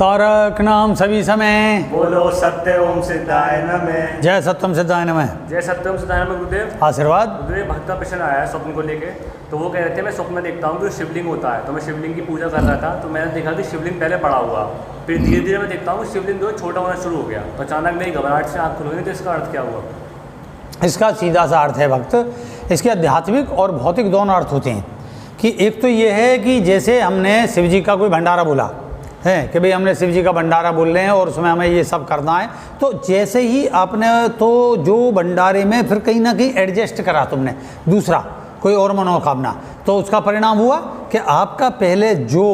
तारक नाम सभी समय, बोलो सत्य ओम सिद्धाय नमः। जय सत्यम सिद्धाय नमः। जय सत्य ओम सिद्धाय नमः। गुरुदेव आशीर्वाद। गुरुदेव, भक्त का प्रश्न आया है स्वप्न को लेके। तो वो कह रहे थे मैं स्वप्न में देखता हूँ कि शिवलिंग होता है, तो मैं शिवलिंग की पूजा कर रहा था, तो मैंने देखा कि शिवलिंग पहले बड़ा हुआ, फिर धीरे धीरे मैं देखता हूँ शिवलिंग जो छोटा होना शुरू हो गया, तो अचानक मेरी घबराहट से आँख खुल गई। तो इसका अर्थ क्या हुआ? इसका सीधा सा अर्थ है भक्त, इसके आध्यात्मिक और भौतिक दोनों अर्थ होते हैं। कि एक तो ये है कि जैसे हमने शिव जी का कोई भंडारा बोला है कि भाई हमने शिव जी का भंडारा बोल रहे हैं और उसमें हमें ये सब करना है, तो जैसे ही आपने तो जो भंडारे में फिर कहीं ना कहीं एडजस्ट करा तुमने दूसरा कोई और मनोकामना, तो उसका परिणाम हुआ कि आपका पहले जो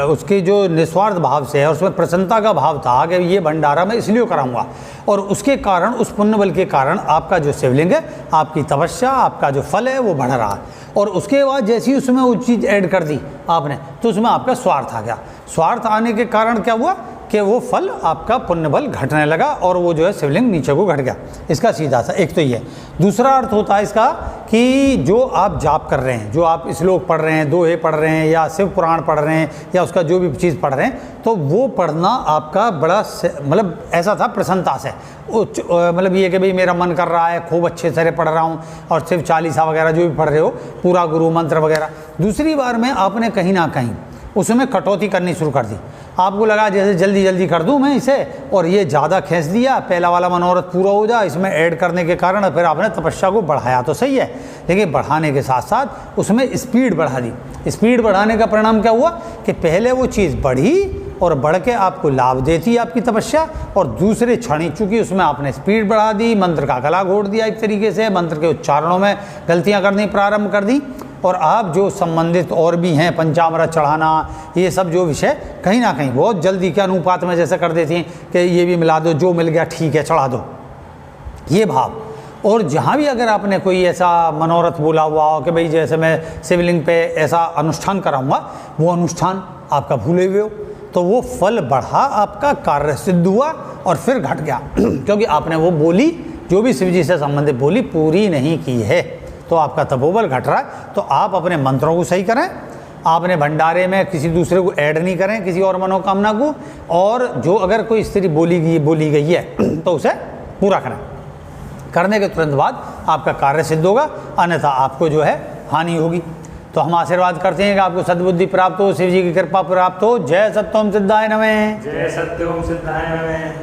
उसके जो निस्वार्थ भाव से है और उसमें प्रसन्नता का भाव था कि ये भंडारा मैं इसलिए कराऊंगा, और उसके कारण उस पुण्य बल के कारण आपका जो शिवलिंग है, आपकी तपस्या, आपका जो फल है वो बढ़ रहा है। और उसके बाद जैसे ही उसमें वो चीज़ ऐड कर दी आपने, तो उसमें आपका स्वार्थ आ गया। स्वार्थ आने के कारण क्या हुआ कि वो फल आपका पुण्य बल घटने लगा और वो जो है शिवलिंग नीचे को घट गया। इसका सीधा सा एक तो ये। दूसरा अर्थ होता है इसका कि जो आप जाप कर रहे हैं, जो आप श्लोक पढ़ रहे हैं, दोहे पढ़ रहे हैं या शिव पुराण पढ़ रहे हैं या उसका जो भी चीज़ पढ़ रहे हैं, तो वो पढ़ना आपका बड़ा मतलब ऐसा था प्रसन्नता से, मतलब ये कि भाई मेरा मन कर रहा है, खूब अच्छे से पढ़ रहा हूँ और शिव चालीसा वगैरह जो भी पढ़ रहे हो, पूरा गुरु मंत्र वगैरह। दूसरी बार में आपने कहीं ना कहीं उसमें कटौती करनी शुरू कर दी। आपको लगा जैसे जल्दी जल्दी कर दूं मैं इसे, और ये ज़्यादा खींच दिया, पहला वाला मनोरथ पूरा हो जाए, इसमें ऐड करने के कारण फिर आपने तपस्या को बढ़ाया तो सही है, लेकिन बढ़ाने के साथ साथ उसमें स्पीड बढ़ा दी। स्पीड बढ़ाने का परिणाम क्या हुआ कि पहले वो चीज़ बढ़ी और बढ़ के आपको लाभ देती आपकी तपस्या, और दूसरे क्षण ही चूँकि उसमें आपने स्पीड बढ़ा दी, मंत्र का गला घोट दिया एक तरीके से, मंत्र के उच्चारणों में गलतियाँ करनी प्रारंभ कर दी, और आप जो संबंधित और भी हैं, पंचामृत चढ़ाना, ये सब जो विषय कहीं ना कहीं बहुत जल्दी के अनुपात में जैसे कर देती हैं कि ये भी मिला दो, जो मिल गया ठीक है चढ़ा दो, ये भाव। और जहाँ भी अगर आपने कोई ऐसा मनोरथ बोला हुआ हो कि भाई जैसे मैं शिवलिंग पे ऐसा अनुष्ठान कराऊंगा, वो अनुष्ठान आपका भूले हुए हो, तो वो फल बढ़ा, आपका कार्य सिद्ध हुआ और फिर घट गया क्योंकि आपने वो बोली, जो भी शिव जी से संबंधित बोली पूरी नहीं की है, तो आपका तपोबल घट रहा है। तो आप अपने मंत्रों को सही करें, आपने भंडारे में किसी दूसरे को ऐड नहीं करें, किसी और मनोकामना को, और जो अगर कोई स्त्री बोली गई है तो उसे पूरा करें। करने के तुरंत बाद आपका कार्य सिद्ध होगा, अन्यथा आपको जो है हानि होगी। तो हम आशीर्वाद करते हैं कि आपको सद्बुद्धि प्राप्त हो, शिव जी की कृपा प्राप्त हो। जय सत्यम सिद्धाय नमः। जय सत्य ओम सिद्धाय नमः।